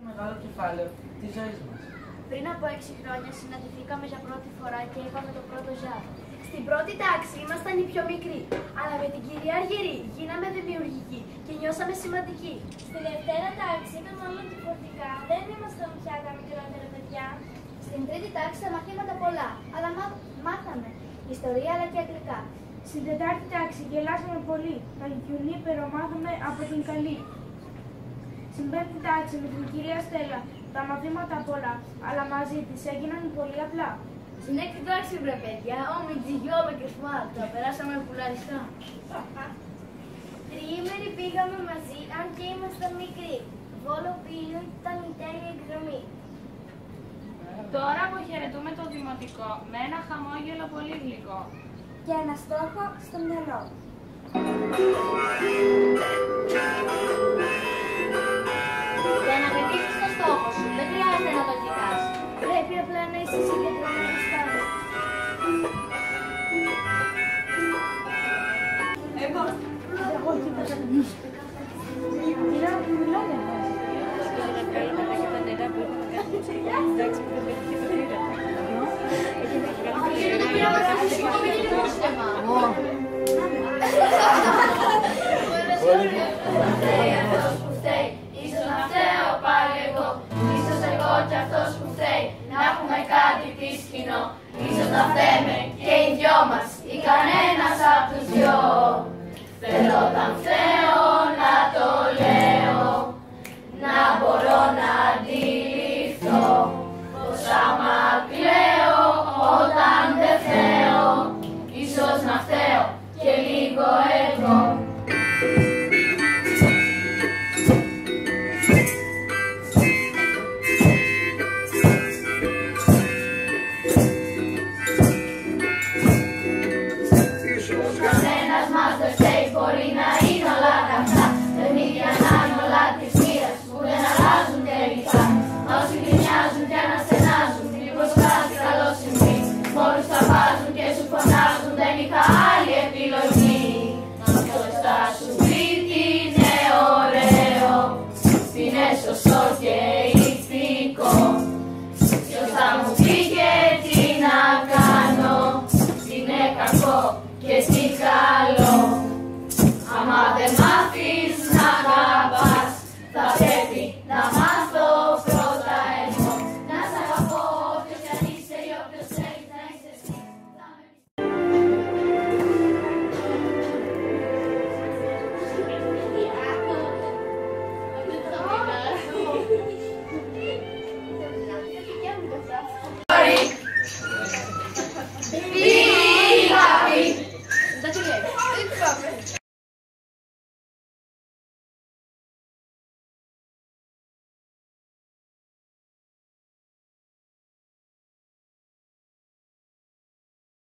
Μεγάλο κεφάλαιο της ζωής μας. Πριν από 6 χρόνια συναντηθήκαμε για πρώτη φορά και είπαμε το πρώτο ζά. Στην πρώτη τάξη ήμασταν οι πιο μικροί, αλλά με την κυρία Αργυρή γίναμε δημιουργικοί και νιώσαμε σημαντικοί. Στη δευτέρα τάξη είπαμε όλα διαφορετικά, δεν ήμασταν πια τα μικρότερα παιδιά. Στην τρίτη τάξη τα μαθήματα πολλά, αλλά μάθαμε ιστορία αλλά και αγγλικά. Στην τετάρτη τάξη γελάσαμε πολύ, τα Γιουνίπερο μάθαμε από την καλή. Στην πέμπτη τάξη με την κυρία Στέλλα τα μαθήματα πολλά, αλλά μαζί της έγιναν πολύ απλά. Στην έκτη τάξη, βρε παιδιά, Γιώβε και Σμάρτ, τα περάσαμε πουλαριστά. Τριήμερη πήγαμε μαζί, αν και ήμασταν μικροί. Βόλο Πήλιο ήταν η τέλεια εκδρομή. Τώρα αποχαιρετούμε το δημοτικό με ένα χαμόγελο πολύ γλυκό. Και ένα στόχο στο μυαλό. Για να πετύχεις το στόχο σου, δεν χρειάζεται να το κοιτάς. Πρέπει απλά να είσαι συγκεντρωμένος πάνω. Εγώ.